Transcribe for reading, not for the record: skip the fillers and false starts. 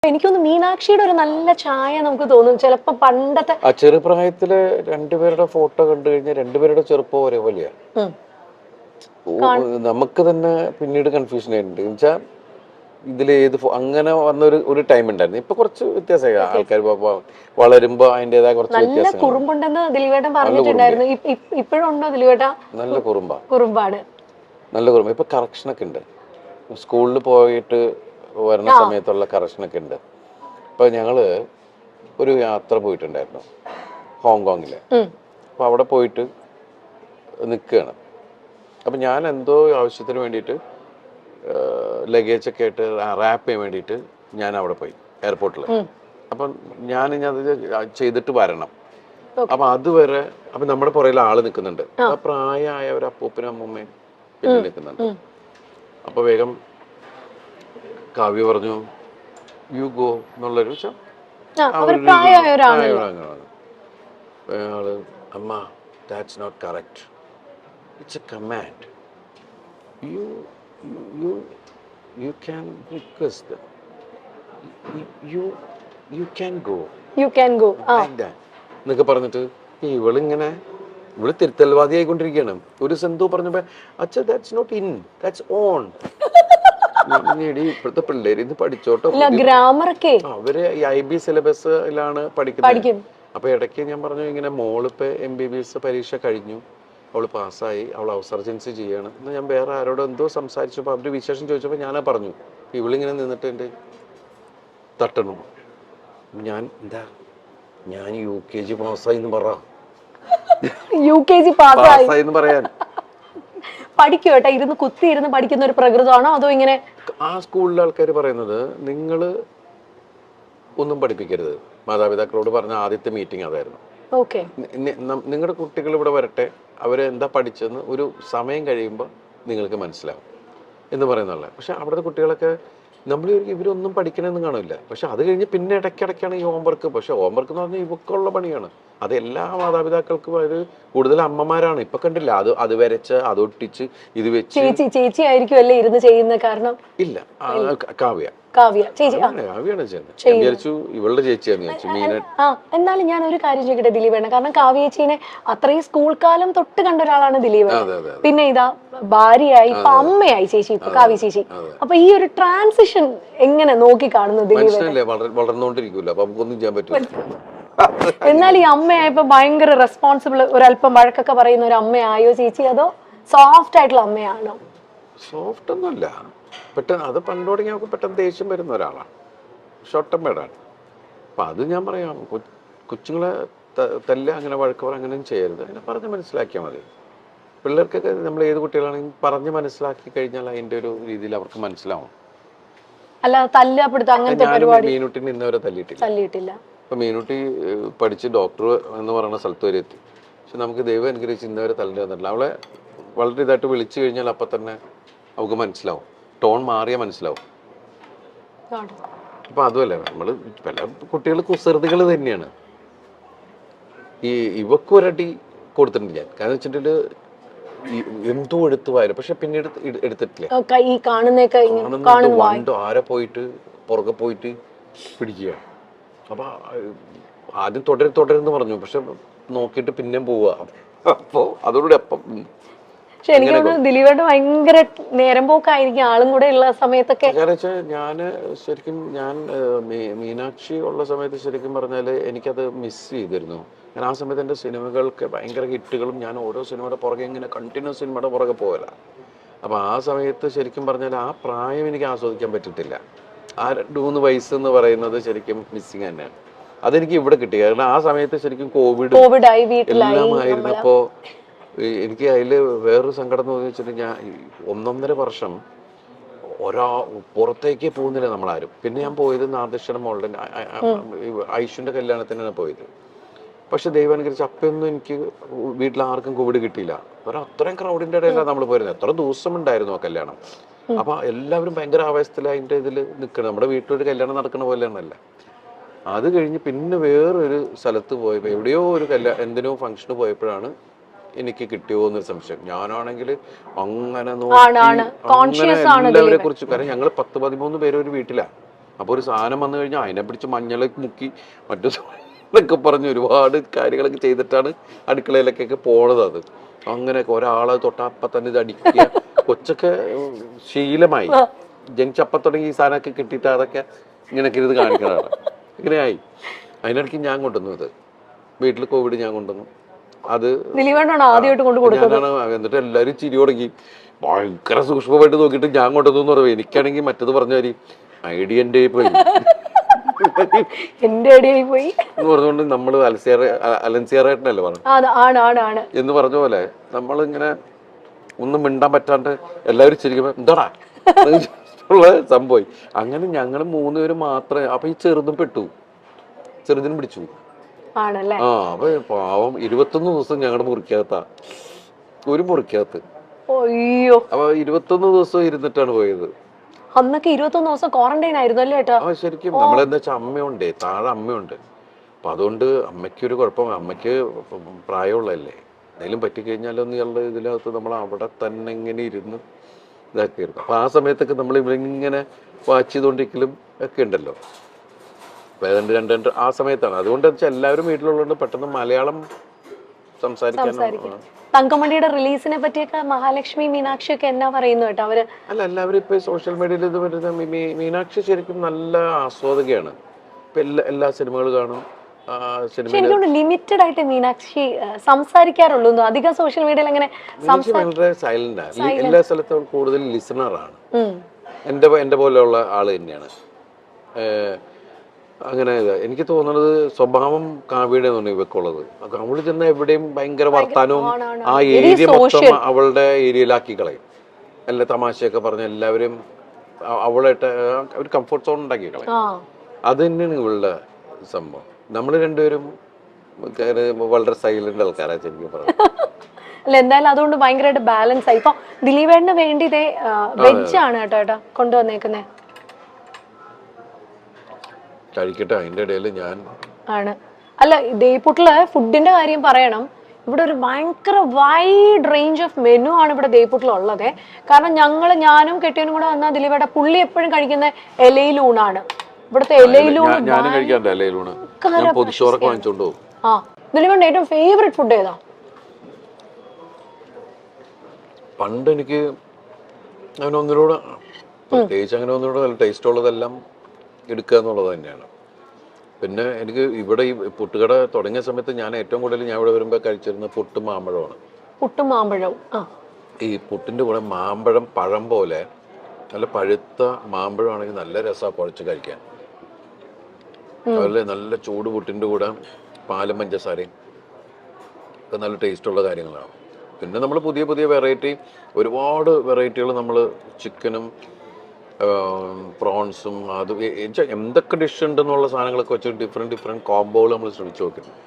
എനിക്കൊന്ന് മീനാക്ഷിയുടെ ഒരു നല്ല ചായ നമുക്ക് തോന്നും ചിലപ്പോ പണ്ടത്തെ. ആ ചെറുപ്രായത്തില് രണ്ടുപേരുടെ ഫോട്ടോ കണ്ടു കഴിഞ്ഞാൽ രണ്ടുപേരുടെ ചെറുപ്പം ഒരേപോലെയാ. നമുക്ക് തന്നെ പിന്നീട് കൺഫ്യൂഷൻ ആയിട്ടുണ്ട് എന്നുവെച്ചാൽ ഇതിൽ ഏത് അങ്ങനെ വന്നൊരു ടൈം ഉണ്ടായിരുന്നു. ഇപ്പൊ കുറച്ച് വ്യത്യാസമായി. ആൾക്കാർ വളരുമ്പോ അതിന്റേതായ കുറച്ച് നല്ല കുറുമ്പുണ്ടെന്ന് ദിലീപേട്ടൻ പറഞ്ഞിട്ടുണ്ടായിരുന്നു. ഇപ്പോഴും ഉണ്ടോ ദിലീപേട്ട? നല്ല കുറുമ്പാണ്. നല്ല കുറുമ്പ്. ഇപ്പൊ കറക്ഷനൊക്കെ ഉണ്ട്. സ്കൂളിൽ പോയിട്ട് വരുന്ന സമയത്തുള്ള കറക്ഷനൊക്കെ ഉണ്ട്. ഇപ്പൊ ഞങ്ങള് ഒരു യാത്ര പോയിട്ടുണ്ടായിരുന്നു ഹോങ്കോങ്ങില്. അപ്പൊ അവിടെ പോയിട്ട് നിൽക്കുകയാണ്. അപ്പൊ ഞാൻ എന്തോ ആവശ്യത്തിന് വേണ്ടിയിട്ട് ലഗേജ് ഒക്കെ ആയിട്ട് റാപ്പ് ചെയ്യാൻ വേണ്ടിയിട്ട് ഞാൻ അവിടെ പോയി എയർപോർട്ടിൽ. അപ്പം ഞാൻ ഇനി അത് ചെയ്തിട്ട് വരണം. അപ്പൊ അതുവരെ അപ്പൊ നമ്മുടെ പുറകിൽ ആള് നിൽക്കുന്നുണ്ട്. അപ്പൊ പ്രായമായ ഒരു അപ്പൂപ്പനും അമ്മൂമ്മയും പിന്നിൽ നിൽക്കുന്നുണ്ട്. അപ്പൊ വേഗം കാവ്യ പറഞ്ഞു യു ഗോ എന്നുള്ളൊരു അയാള് അമ്മ that's not correct, it's a command, you can request them, you can go എന്നൊക്കെ പറഞ്ഞിട്ട് ഇവള് തിരുത്തൽവാദി ആയിക്കൊണ്ടിരിക്കുകയാണ്. ഒരു സെന്തോ പറഞ്ഞപ്പോ അച്ഛാ that's not in, that's on. ഇപ്പോഴത്തെ പിള്ളേര് ഇത് പഠിച്ചോട്ടോ. അവര് IB സിലബസിലാണ് പഠിക്കുന്നത്. അപ്പൊ ഇടയ്ക്ക് ഞാൻ പറഞ്ഞു ഇങ്ങനെ മോളിപ്പോ MBBS പരീക്ഷ കഴിഞ്ഞു, അവള് പാസ്സായി, അവൾ ഔസർജൻസി ചെയ്യാണ് എന്ന് ഞാൻ വേറെ ആരോട് എന്തോ സംസാരിച്ചപ്പോൾ അവര് വിശേഷം ചോദിച്ചപ്പോൾ ഞാനാ പറഞ്ഞു. ഇവളിങ്ങനെ നിന്നിട്ട് എൻ്റെ തട്ടണു. ഞാൻ UKG പാസ്സായി എന്ന് പറ. UKG പാസ്സായി എന്ന് പറയാൻ പഠിക്കുവേട്ടാ. ഇരുന്ന് കുത്തിയിരുന്ന് പഠിക്കുന്ന ഒരു പ്രകൃതമാണോ അതോ ഇങ്ങനെ? ആ സ്കൂളിലെ ആൾക്കാർ പറയുന്നത് നിങ്ങൾ ഒന്നും പഠിപ്പിക്കരുത്. മാതാപിതാക്കളോട് പറഞ്ഞ ആദ്യത്തെ മീറ്റിംഗ് അതായിരുന്നു. നിങ്ങളുടെ കുട്ടികൾ ഇവിടെ വരട്ടെ, അവരെന്താ പഠിച്ചതെന്ന് ഒരു സമയം കഴിയുമ്പോൾ നിങ്ങൾക്ക് മനസ്സിലാവും എന്ന് പറയുന്നുള്ള. പക്ഷെ അവിടുത്തെ കുട്ടികളൊക്കെ നമ്മൾ ഇവരൊന്നും പഠിക്കണമെന്ന് കാണില്ല. പക്ഷെ അത് കഴിഞ്ഞ് പിന്നെ ഇടയ്ക്കിടയ്ക്കാണ് ഈ ഹോംവർക്ക്. പക്ഷെ ഹോംവർക്ക് എന്ന് പറഞ്ഞാൽ ഇവക്കുള്ള പണിയാണ്. അത് എല്ലാ മാതാപിതാക്കൾക്കും അത് കൂടുതൽ അമ്മമാരാണ്. ഇപ്പൊ കണ്ടില്ല, അത് വരച്ച് അതൊട്ടിച്ച് ഇത് വെച്ച്. ചേച്ചി ആയിരിക്കും അല്ലേ ഇരുന്ന് ചെയ്യുന്ന? കാരണം ഇല്ല, കാവ്യാണ് ഇവളുടെ ചേച്ചിയാണ്. എന്നാലും ഞാൻ ഒരു കാര്യം ചോദിക്കട്ടെ ദിലീപേണ്ണ, കാരണം കാവ്യ ചേച്ചീനെ അത്രയും സ്കൂൾ കാലം തൊട്ട് കണ്ട ഒരാളാണ് ദിലീപ്. പിന്നെ ഇതാ ഭാര്യയായി, ഇപ്പൊ അമ്മയായി ചേച്ചി, ഇപ്പൊ കാവ്യ ചേച്ചി. അപ്പൊ ഈ ഒരു ട്രാൻസിഷൻ എങ്ങനെ നോക്കി കാണുന്നു ദിലീപ്? വളർന്നുകൊണ്ടിരിക്കുമല്ലോ, അപ്പൊ നമുക്കൊന്നും ചെയ്യാൻ പറ്റില്ല. എന്നാൽ ഈ അമ്മയായപ്പോ ഭയങ്കര റെസ്പോൺസിബിൾ, ഒരല്പം വഴക്കൊക്കെ പറയുന്ന ഒരു അമ്മയായോ ചേച്ചി, അതോ സോഫ്റ്റ് ആയിട്ടുള്ള അമ്മയാണോ? സോഫ്റ്റ് ഒന്നുമല്ല, പെട്ടെന്ന് അത് പണ്ട് തുടങ്ങി നമുക്ക് പെട്ടെന്ന് ദേഷ്യം വരുന്ന ഒരാളാണ്, ഷോർട്ട് ടെമ്പേർഡാണ്. അപ്പം അത് ഞാൻ പറയാം, കൊച്ചുങ്ങളെ അങ്ങനെ വഴക്ക് പറ അങ്ങനെയും ചെയ്യരുത്, അങ്ങനെ പറഞ്ഞ് മനസ്സിലാക്കിയാൽ മതി. പിള്ളേർക്കൊക്കെ നമ്മൾ ഏത് കുട്ടികളാണെങ്കിലും പറഞ്ഞ് മനസ്സിലാക്കി കഴിഞ്ഞാൽ അതിൻ്റെ ഒരു രീതിയിൽ അവർക്ക് മനസ്സിലാവും. മീനുട്ടിനെ ഇന്നവരെ തല്ലിയിട്ടില്ല. ഇപ്പം മീനുട്ടി പഠിച്ച് ഡോക്ടർ എന്ന് പറയുന്ന സ്ഥലത്ത് വരെ എത്തി. പക്ഷെ നമുക്ക് ദൈവം അനുഗ്രഹിച്ച് ഇന്നവരെ തല്ലിട്ട് വന്നിട്ടില്ല. അവളെ വളരെ ഇതായിട്ട് വിളിച്ചു കഴിഞ്ഞാൽ അപ്പം തന്നെ അവൾക്ക് മനസ്സിലാവും, ടോൺ മാറിയാൽ മനസ്സിലാവും. അപ്പം അതുമല്ല, നമ്മൾ പല കുട്ടികൾ കുസൃതികൾ തന്നെയാണ്. ഇവക്കൊരടി കൊടുത്തിട്ടുണ്ട് ഞാൻ. കാരണം വെച്ചിട്ടുണ്ടെങ്കിൽ എന്തോ എടുത്തു വായാലും, പക്ഷെ പിന്നീട് എടുത്തിട്ടില്ല. വണ്ടോ ആരെ പോയിട്ട് പുറകെ പോയിട്ട് പിടിക്കുക. അപ്പൊ ആദ്യം തുടരുന്ന് പറഞ്ഞു, പക്ഷെ നോക്കിയിട്ട് പിന്നെയും പോവുക. അപ്പോ അതോടെ അപ്പം പക്ഷെ എനിക്ക് തോന്നുന്നു ദിലീപേട്ട ഭയങ്കര നേരം പോക്കായിരിക്കും ആളും കൂടെ ഉള്ള സമയത്തൊക്കെ. ഞാൻ മീനാക്ഷി ഉള്ള സമയത്ത് ശരിക്കും പറഞ്ഞാല് എനിക്കത് മിസ് ചെയ്തിരുന്നു. ഞാൻ ആ സമയത്ത് എൻ്റെ സിനിമകൾക്ക് ഭയങ്കര ഹിറ്റുകളും, ഞാൻ ഓരോ സിനിമയുടെ പുറകെ ഇങ്ങനെ കണ്ടിന്യൂസ് സിനിമയുടെ പുറകെ പോകല. അപ്പൊ ആ സമയത്ത് ശരിക്കും പറഞ്ഞാൽ ആ പ്രായം എനിക്ക് ആസ്വദിക്കാൻ പറ്റിയിട്ടില്ല. ആ 2-3 വയസ്സ് എന്ന് പറയുന്നത് ശരിക്കും മിസ്സിങ് തന്നെയാണ്. അതെനിക്ക് ഇവിടെ കിട്ടി. കാരണം ആ സമയത്ത് ശരിക്കും കോവിഡ് എല്ലാം ആയിരുന്നപ്പോ എനിക്ക് അതിൽ വേറൊരു സങ്കടം എന്ന് വെച്ചിട്ടുണ്ടെങ്കിൽ ഞാൻ 1.5 വർഷം പുറത്തേക്ക് പോകുന്നില്ല നമ്മളാരും. പിന്നെ ഞാൻ പോയത് നാദൃശ്വരം മോളുടെ ഐഷുവിന്റെ കല്യാണത്തിനാണ് പോയത്. പക്ഷെ ദൈവാനുഗ്രഹിച്ച് അപ്പൊന്നും എനിക്ക് വീട്ടിൽ ആർക്കും കോവിഡ് കിട്ടിയില്ല. അത്രയും ക്രൗഡിന്റെ ഇടയിലാണ് നമ്മൾ പോയിരുന്നത്. എത്ര ദിവസം ഉണ്ടായിരുന്നു ആ കല്യാണം. അപ്പൊ എല്ലാവരും ഭയങ്കര ആവേശത്തിൽ അതിന്റെ ഇതിൽ നിൽക്കണം. നമ്മുടെ വീട്ടിലൊരു കല്യാണം നടക്കുന്ന പോലെയാണല്ല. അത് കഴിഞ്ഞ് പിന്നെ വേറൊരു സ്ഥലത്ത് പോയപ്പോൾ എവിടെയോ ഒരു എന്തിനോ ഫംഗ്ഷന് പോയപ്പോഴാണ് എനിക്ക് കിട്ടിയോ എന്നൊരു സംശയം. ഞാനാണെങ്കിൽ അങ്ങനെ നോക്കി എല്ലാവരെ കുറിച്ച്, കാരണം ഞങ്ങൾ 10-13 പേര് ഒരു വീട്ടിലാണ്. അപ്പോൾ ഒരു സാധനം വന്നു കഴിഞ്ഞാൽ അതിനെ പിടിച്ച് മഞ്ഞളൊക്കെ മുക്കി മറ്റു എന്നൊക്കെ പറഞ്ഞ് ഒരുപാട് കാര്യങ്ങളൊക്കെ ചെയ്തിട്ടാണ് അടുക്കളയിലേക്കൊക്കെ പോണത്. അത് അങ്ങനെയൊക്കെ ഒരാളെ തൊട്ടപ്പം തന്നെ ഇത് അടിക്കുക. കൊച്ചൊക്കെ ശീലമായി ജനിച്ചപ്പം തുടങ്ങി ഈ സാധനമൊക്കെ കിട്ടിയിട്ട് അതൊക്കെ ഇങ്ങനെയൊക്കെ ഇത് കാണിക്കുന്നതാണ്. ഇങ്ങനെയായി. അതിനിടയ്ക്ക് ഞാൻ കൊണ്ടുവന്നു ഇത് വീട്ടിൽ കോവിഡ് ഞാൻ കൊണ്ടുവന്നു. അത് ഞാനാണ്. എന്നിട്ട് എല്ലാവരും ചിരി തുടങ്ങി. ഭയങ്കര സൂക്ഷ്മമായിട്ട് നോക്കിയിട്ട് ഞാൻ കൊണ്ടുവന്നു എന്ന് പറയും. എനിക്കാണെങ്കിൽ മറ്റത് പറഞ്ഞ കാര്യം ഐഡിയ എൻ്റെ പോയി എന്ന് പറഞ്ഞുകൊണ്ട് നമ്മൾ അലൻസിയറായിട്ടല്ലേ പറഞ്ഞു എന്ന് പറഞ്ഞ പോലെ നമ്മളിങ്ങനെ ഒന്നും മിണ്ടാൻ പറ്റാണ്ട് എല്ലാവരും ചിരിക്കുമ്പോ എന്താടാ ഉള്ള സംഭവം. അങ്ങനെ ഞങ്ങൾ 3 പേര് മാത്രമേ. അപ്പൊ ഈ ചെറുതും പെട്ടു, ചെറുതിനും പിടിച്ചു. അപ്പൊ പാവം 21 ദിവസം ഞങ്ങളുടെ മുറിക്കകത്താ, ഒരു മുറിക്കകത്ത്. അപ്പൊ 21 ദിവസം ഇരുന്നിട്ടാണ് പോയത്. അന്നൊക്കെ 21 ദിവസം ക്വാറന്റൈൻ ആയിരുന്നു അല്ലേ ഏട്ടാ? ശരിക്കും നമ്മളെന്താ വെച്ചാൽ അമ്മയുണ്ട്, താഴെ അമ്മയുണ്ട്. അപ്പൊ അതുകൊണ്ട് അമ്മയ്ക്കൊരു കുഴപ്പം. അമ്മയ്ക്ക് പ്രായമുള്ളതല്ലേ, എന്തെങ്കിലും പറ്റിക്കഴിഞ്ഞാലൊന്നും ഇയാളുടെ ഇതിനകത്ത് നമ്മൾ അവിടെ തന്നെ ഇങ്ങനെ ഇരുന്ന് ഇതാക്കിയിരുന്നു. അപ്പൊ ആ സമയത്തൊക്കെ നമ്മൾ ഇവരിങ്ങനെ വാച്ച് ചെയ്തോണ്ടിരിക്കലും ഒക്കെ ഉണ്ടല്ലോ. അപ്പൊ ഏതാണ്ട് 2 ആ സമയത്താണ്. അതുകൊണ്ട് വെച്ചാൽ എല്ലാവരും വീട്ടിലുള്ളതുകൊണ്ട് പെട്ടെന്ന് മലയാളം സംസാരിക്കാൻ. തങ്കമണിയുടെ റിലീസിനെ പറ്റിയൊക്കെ മഹാലക്ഷ്മി, മീനാക്ഷി ഒക്കെ എന്നാ പറയുന്നു കേട്ടോ അവര്? അല്ല, എല്ലാവരും ഇപ്പൊ സോഷ്യൽ മീഡിയയിൽ ഇത് വരുന്ന മീനാക്ഷി ശരിക്കും നല്ല ആസ്വാദകയാണ്. ഇപ്പൊ എല്ലാ സിനിമകളും കാണും. ലിമിറ്റഡ് ആയിട്ട് മീനാക്ഷി സംസാരിക്കാറുള്ളൂ. അധികം സോഷ്യൽ മീഡിയയിൽ അങ്ങനെ വളരെ സൈലന്റ് ആണ്. എല്ലാ സ്ഥലത്തും കൂടുതൽ ലിസണറാണ്. എന്റെ പോലെയുള്ള ആള് തന്നെയാണ്. അങ്ങനെ എനിക്ക് തോന്നുന്നത് സ്വഭാവം കാവ്യയുടെ ഇവക്കുള്ളത്. അവള് ചെന്ന എവിടെയും ഭയങ്കര വർത്താനവും ആ ഏരിയ മൊത്തം അവളുടെ ഏരിയയിലാക്കി കളയും. എല്ലാ തമാശയൊക്കെ പറഞ്ഞ എല്ലാവരും അവളായിട്ട് ഒരു കംഫർട്ട് സോൺ ഉണ്ടാക്കി കളയും. അത് തന്നെയാണ് ഇവളുടെ സംഭവം. നമ്മൾ രണ്ടുപേരും വളരെ സൈലന്റ് ആൾക്കാരാ ശരിക്കും പറഞ്ഞു. അല്ല, എന്തായാലും അതുകൊണ്ട് ഭയങ്കരമായിട്ട് ബാലൻസ് ആയി. ഇപ്പൊ ദിലീപേട്ടന് വേണ്ടി ഇതേ വെജ് ആണ് കേട്ടോ ഏട്ടാ കൊണ്ടുവന്നേക്കുന്നേ. കഴിക്കട്ടെ. അതിന്റെ ഇടയിൽ ഞാൻ ആണ്. അല്ല, ദേയ്പൂട്ടിലെ ഫുഡിന്റെ കാര്യം പറയണം. ഇവിടെ ഒരു ഭയങ്കര വൈഡ് റേഞ്ച് ഓഫ് മെനു ആണ് ഇവിടെ ദേയ്പൂട്ടിലുള്ളത്. കാരണം ഞാനും കെട്ടിയനും കൂടെ വന്നാൽ ദിലീപേട്ട പുള്ളി എപ്പോഴും കഴിക്കുന്ന ഇലയിലൂണാണ്. ഇവിടുത്തെ ഇലയിലൂണ്. ഞാനും കഴിക്കാറുണ്ട് ഇലയിലൂണ്. ഞാൻ പൊതിച്ചോറൊക്കെ വാങ്ങിച്ചോണ്ട് പോകും. ദിലീപേട്ട ഏറ്റവും ഫേവറേറ്റ് ഫുഡ് ഏതാ? പണ്ട് എനിക്ക് അങ്ങനെ ഒന്നിനോട് പ്രത്യേകിച്ച് അങ്ങനെ ഒന്നിനോട് നല്ല ടേസ്റ്റ് ഉള്ളതെല്ലാം എടുക്കുക എന്നുള്ളത് തന്നെയാണ്. പിന്നെ എനിക്ക് ഇവിടെ ഈ പുട്ടുകട തുടങ്ങിയ സമയത്ത് ഞാൻ ഏറ്റവും കൂടുതൽ ഞാൻ ഇവിടെ വരുമ്പോൾ കഴിച്ചിരുന്നത് പുട്ടും മാമ്പഴമാണ്. പുട്ടും മാമ്പഴവും. ഈ പുട്ടിൻ്റെ കൂടെ മാമ്പഴം പഴം പോലെ നല്ല പഴുത്ത മാമ്പഴമാണെങ്കിൽ നല്ല രസമാണ് കുഴച്ച് കഴിക്കാൻ. അതുപോലെ നല്ല ചൂട് പുട്ടിൻ്റെ കൂടെ പാലും പഞ്ചസാരയും ഒക്കെ നല്ല ടേസ്റ്റുള്ള കാര്യങ്ങളാണ്. പിന്നെ നമ്മൾ പുതിയ പുതിയ ഒരുപാട് വെറൈറ്റികൾ നമ്മൾ ചിക്കനും പ്രോൺസും അത് എന്തൊക്കെ ഡിഷ് ഉണ്ടെന്നുള്ള സാധനങ്ങളൊക്കെ വെച്ച് ഡിഫറെൻറ്റ് കോംബോകൾ നമ്മൾ ശ്രമിച്ചു നോക്കിയിട്ടുണ്ട്.